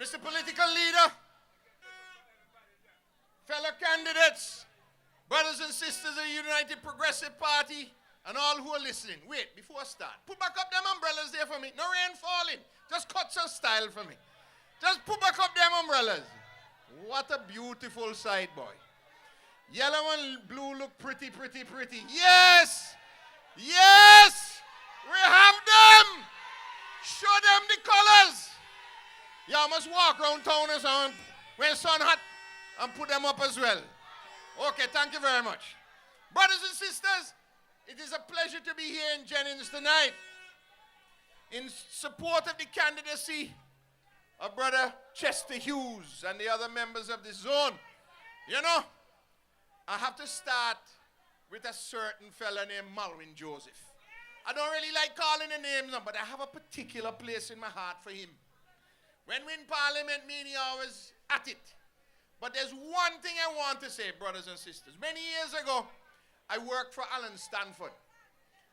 Mr. Political Leader, fellow candidates, brothers and sisters of the United Progressive Party, and all who are listening. Wait, before I start, put back up them umbrellas there for me. No rain falling. Just cut some style for me. Just put back up them umbrellas. What a beautiful sight, boy. Yellow and blue look pretty, pretty, pretty. Yes! Yes! We have them! Show them the colors. Y'all must walk around town or something when it's sun hot and put them up as well. Okay, thank you very much. Brothers and sisters, it is a pleasure to be here in Jennings tonight in support of the candidacy of Brother Chester Hughes and the other members of this zone. You know, I have to start with a certain fella named Malwin Joseph. I don't really like calling the names, but I have a particular place in my heart for him. When we're in Parliament, me and he always at it. But there's one thing I want to say, brothers and sisters. Many years ago, I worked for Alan Stanford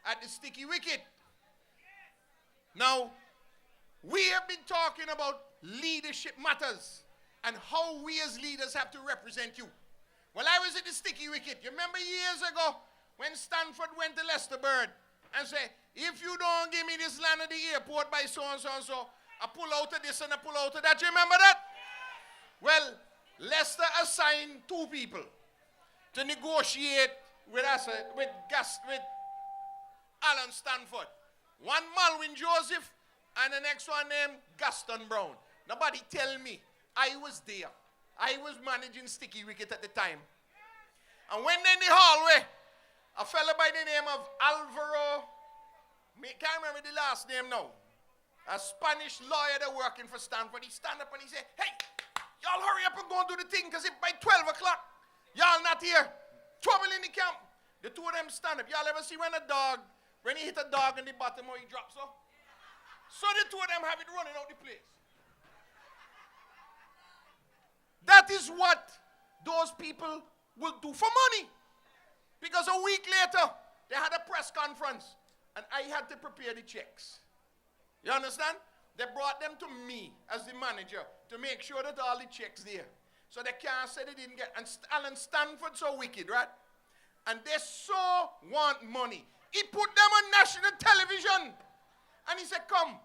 at the Sticky Wicket. Now, we have been talking about leadership matters and how we as leaders have to represent you. Well, I was at the Sticky Wicket. You remember years ago when Stanford went to Leicester Bird and said, if you don't give me this land at the airport by so-and-so and so, I pull out of this and I pull out of that. You remember that? Well, Leicester assigned two people to negotiate with us, with Alan Stanford. One Malwin Joseph and the next one named Gaston Brown. Nobody tell me. I was there. I was managing Sticky Wicket at the time. And when in the hallway, a fella by the name of Alvaro, can't remember the last name now, a Spanish lawyer that working for Stanford, he stand up and he say, hey, y'all hurry up and go and do the thing, because if by 12 o'clock, y'all not here, trouble in the camp. The two of them stand up. Y'all ever see when he hit a dog in the bottom or he drops off? So the two of them have it running out the place. That is what those people will do for money. Because a week later, they had a press conference, and I had to prepare the checks. You understand? They brought them to me as the manager to make sure that all the checks there. So they can't say they didn't get. And Alan Stanford so wicked, right? And they so want money. He put them on national television. And he said, come,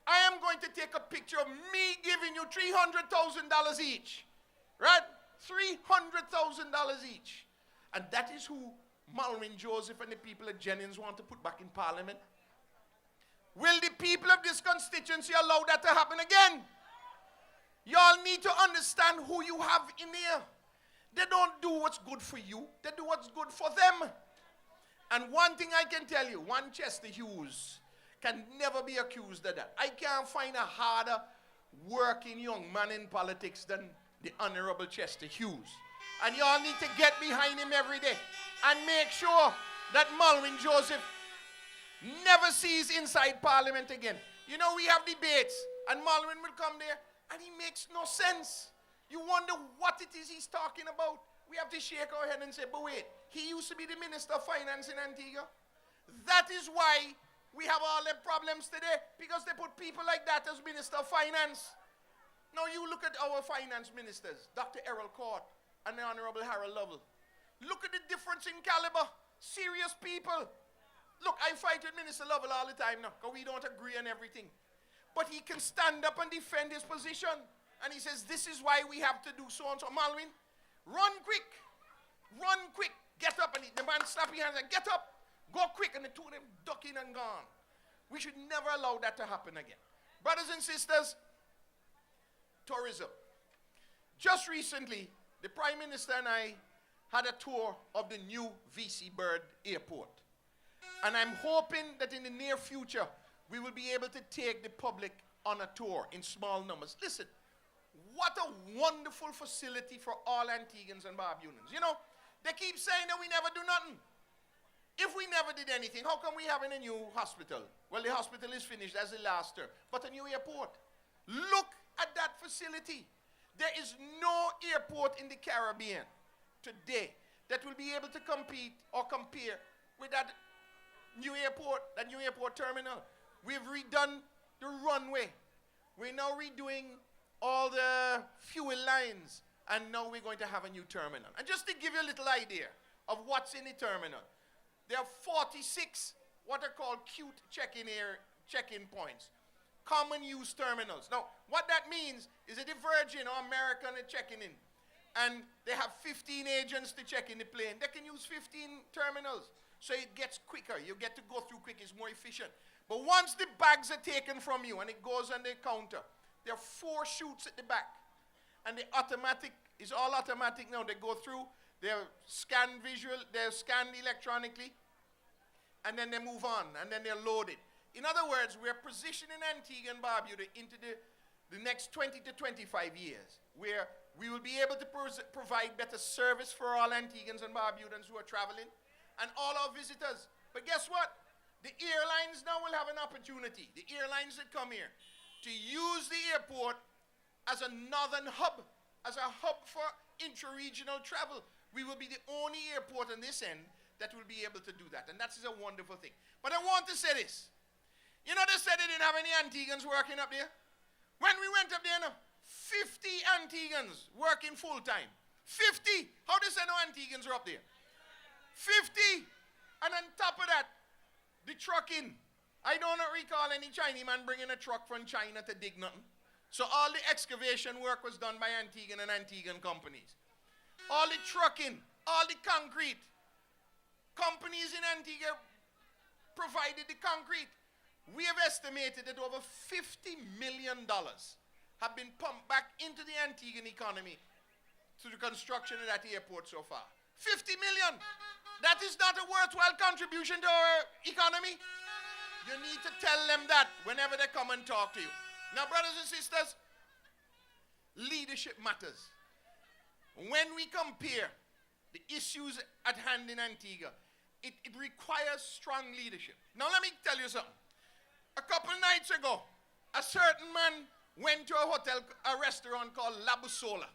I am going to take a picture of me giving you $300,000 each. Right? $300,000 each. And that is who Malwin Joseph and the people at Jennings want to put back in Parliament. Will the people of this constituency allow that to happen again? Y'all need to understand who you have in here. They don't do what's good for you. They do what's good for them. And one thing I can tell you, one Chester Hughes can never be accused of that. I can't find a harder working young man in politics than the Honorable Chester Hughes. And y'all need to get behind him every day and make sure that Malwin Joseph never sees inside Parliament again. You know, we have debates, and Malwin will come there, and he makes no sense. You wonder what it is he's talking about. We have to shake our head and say, but wait, he used to be the Minister of Finance in Antigua. That is why we have all the problems today, because they put people like that as Minister of Finance. Now you look at our finance ministers, Dr. Errol Court and the Honorable Harold Lovell. Look at the difference in caliber. Serious people. Look, I fight with Minister Lovell all the time now, because we don't agree on everything. But he can stand up and defend his position. And he says, this is why we have to do so and so. Malwin, run quick. Run quick. Get up. And the man slap his hands and get up. Go quick. And the two of them ducking and gone. We should never allow that to happen again. Brothers and sisters, tourism. Just recently, the Prime Minister and I had a tour of the new VC Bird Airport. And I'm hoping that in the near future, we will be able to take the public on a tour in small numbers. Listen, what a wonderful facility for all Antiguans and Barbudans. You know, they keep saying that we never do nothing. If we never did anything, how come we having a new hospital? Well, the hospital is finished as the last term, but a new airport. Look at that facility. There is no airport in the Caribbean today that will be able to compete or compare with that new airport terminal. We've redone the runway. We're now redoing all the fuel lines, and now we're going to have a new terminal. And just to give you a little idea of what's in the terminal, there are 46 what are called cute check-in points, common use terminals. Now, what that means is that the Virgin or American are checking in, and they have 15 agents to check in the plane. They can use 15 terminals, so it gets quicker. You get to go through quick, it's more efficient. But once the bags are taken from you and it goes on the counter, there are 4 chutes at the back, and the automatic is all automatic now. They go through, they're scanned they're scanned electronically, and then they move on, and then they're loaded. In other words, we're positioning Antigua and Barbuda into the next 20 to 25 years, where we will be able to provide better service for all Antiguans and Barbudans who are traveling, and all our visitors. But guess what? The airlines now will have an opportunity, the airlines that come here, to use the airport as a northern hub, as a hub for intra-regional travel. We will be the only airport on this end that will be able to do that, and that is a wonderful thing. But I want to say this. You know, they said they didn't have any Antiguans working up there? When we went up there, 50 Antiguans working full-time. 50! How they say no Antiguans are up there? 50! And on top of that, the trucking. I don't recall any Chinese man bringing a truck from China to dig nothing. So all the excavation work was done by Antiguan and Antiguan companies. All the trucking, all the concrete. Companies in Antigua provided the concrete. We have estimated that over $50 million have been pumped back into the Antiguan economy through the construction of that airport so far. 50 million. That is not a worthwhile contribution to our economy. You need to tell them that whenever they come and talk to you. Now, brothers and sisters, leadership matters. When we compare the issues at hand in Antigua, it requires strong leadership. Now, let me tell you something. A couple nights ago, a certain man went to a restaurant called La Busola.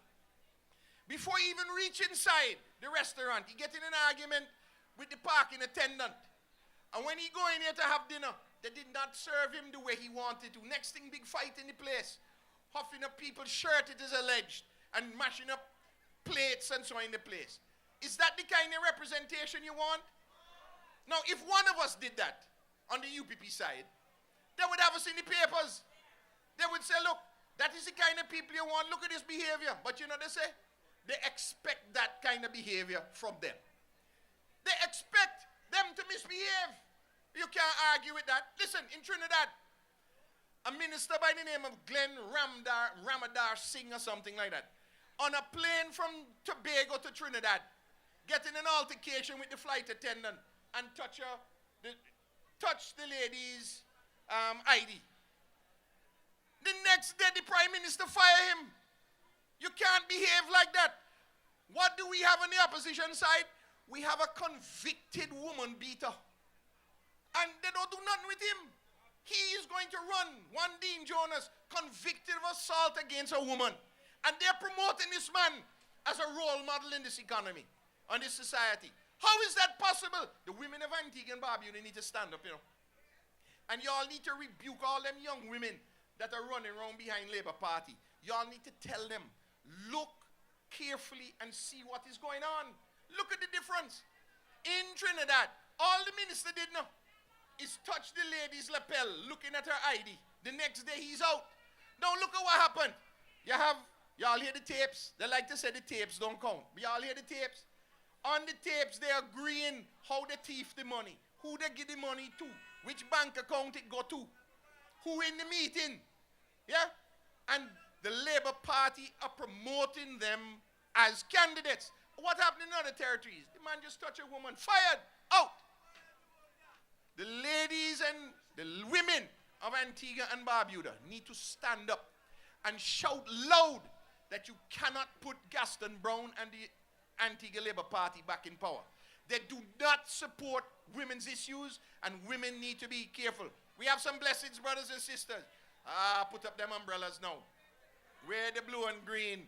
Before he even reached inside the restaurant, he get in an argument with the parking attendant. And when he go in here to have dinner, they did not serve him the way he wanted to. Next thing, big fight in the place. Huffing up people's shirt, it is alleged, and mashing up plates and so in the place. Is that the kind of representation you want? Now, if one of us did that on the UPP side, they would have us in the papers. They would say, look, that is the kind of people you want. Look at this behavior. But you know what they say? They expect that kind of behavior from them. They expect them to misbehave. You can't argue with that. Listen, in Trinidad, a minister by the name of Glenn Ramadar Singh or something like that, on a plane from Tobago to Trinidad, getting an altercation with the flight attendant and touch the lady's ID. The next day, the Prime Minister fired him. You can't behave like that. What do we have on the opposition side? We have a convicted woman beater. And they don't do nothing with him. He is going to run. One Dean Jonas, convicted of assault against a woman. And they're promoting this man as a role model in this economy, on this society. How is that possible? The women of Antigua and Barbuda need to stand up, you know. And y'all need to rebuke all them young women that are running around behind Labour Party. Y'all need to tell them, look carefully and see what is going on. Look at the difference. In Trinidad, all the minister did now is touch the lady's lapel, looking at her ID. The next day, he's out. Now look at what happened. Y'all hear the tapes? They like to say the tapes don't count. But y'all hear the tapes? On the tapes, they're agreeing how they thief the money, who they give the money to, which bank account it go to, who in the meeting. Yeah? And the Labour Party are promoting them as candidates. What happened in other territories? The man just touched a woman, fired, out. The ladies and the women of Antigua and Barbuda need to stand up and shout loud that you cannot put Gaston Brown and the Antigua Labour Party back in power. They do not support women's issues, and women need to be careful. We have some blessings, brothers and sisters. Put up them umbrellas now. Wear the blue and green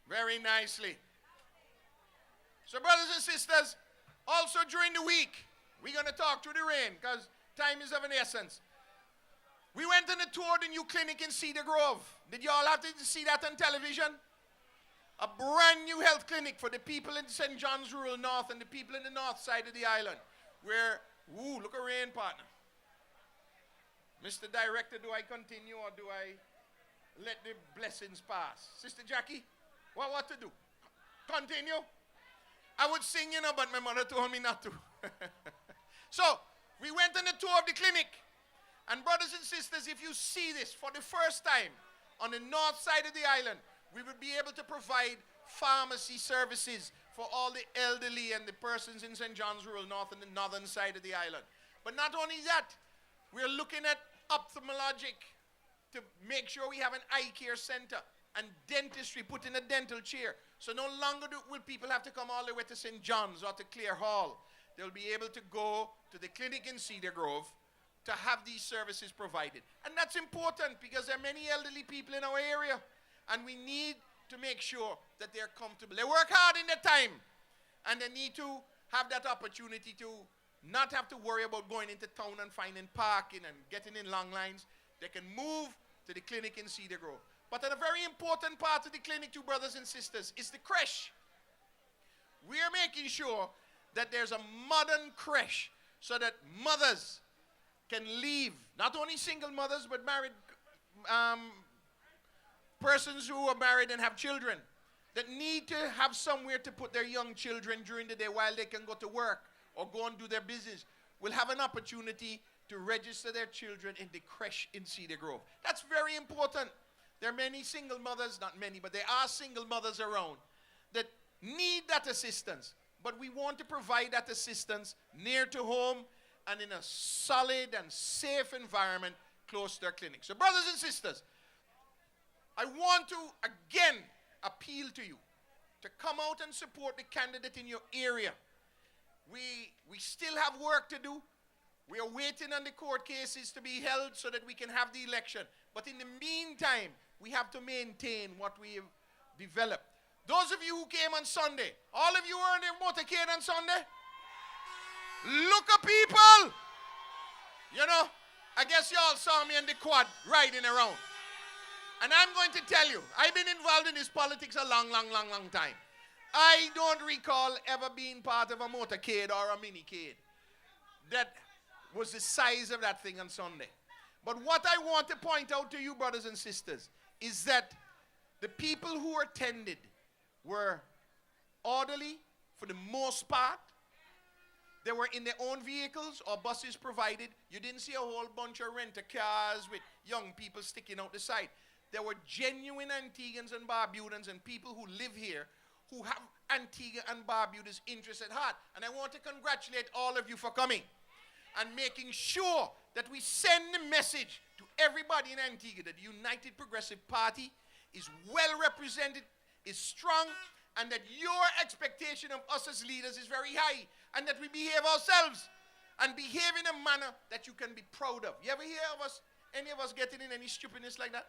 very nicely. So, brothers and sisters, also during the week, we're going to talk through the rain because time is of an essence. We went on a tour of the new clinic in Cedar Grove. Did you all have to see that on television? A brand new health clinic for the people in St. John's Rural North and the people in the north side of the island. Where, ooh, look at rain, partner. Mr. Director, do I continue or do I let the blessings pass? Sister Jackie, what to do? Continue? I would sing, but my mother told me not to. So, we went on a tour of the clinic. And brothers and sisters, if you see this for the first time on the north side of the island, we will be able to provide pharmacy services for all the elderly and the persons in St. John's Rural North and the northern side of the island. But not only that, we're looking at ophthalmologic to make sure we have an eye care center and dentistry, put in a dental chair. So no longer will people have to come all the way to St. John's or to Clare Hall. They'll be able to go to the clinic in Cedar Grove to have these services provided. And that's important because there are many elderly people in our area. And we need to make sure that they're comfortable. They work hard in their time. And they need to have that opportunity to not have to worry about going into town and finding parking and getting in long lines. They can move to the clinic in Cedar Grove. But a very important part of the clinic, too, brothers and sisters, is the creche. We are making sure that there's a modern creche so that mothers can leave, not only single mothers, but married persons who are married and have children that need to have somewhere to put their young children during the day while they can go to work or go and do their business, will have an opportunity to register their children in the creche in Cedar Grove. That's very important. There are many single mothers, not many, but there are single mothers around that need that assistance. But we want to provide that assistance near to home and in a solid and safe environment close to their clinic. So brothers and sisters, I want to again appeal to you to come out and support the candidate in your area. We still have work to do. We are waiting on the court cases to be held so that we can have the election. But in the meantime, we have to maintain what we have developed. Those of you who came on Sunday, all of you were in the motorcade on Sunday? Look at people! I guess you all saw me in the quad riding around. And I'm going to tell you, I've been involved in this politics a long time. I don't recall ever being part of a motorcade or a minicade that was the size of that thing on Sunday. But what I want to point out to you, brothers and sisters, is that the people who attended were orderly for the most part. They were in their own vehicles or buses provided. You didn't see a whole bunch of rent-a-cars with young people sticking out the side. There were genuine Antiguans and Barbudans and people who live here who have Antigua and Barbuda's interests at heart. And I want to congratulate all of you for coming and making sure that we send the message to everybody in Antigua that the United Progressive Party is well represented, is strong, and that your expectation of us as leaders is very high, and that we behave ourselves and behave in a manner that you can be proud of. You ever hear of us, any of us getting in any stupidness like that?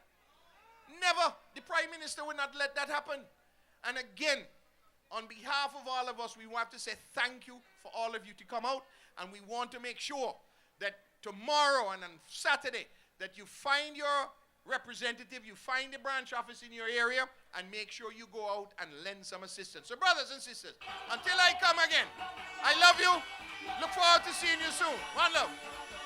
Never. The Prime Minister will not let that happen. And again, on behalf of all of us, we want to say thank you for all of you to come out, and we want to make sure that tomorrow and on Saturday that you find your representative, you find the branch office in your area, and make sure you go out and lend some assistance. So brothers and sisters, until I come again, I love you. Look forward to seeing you soon. One love.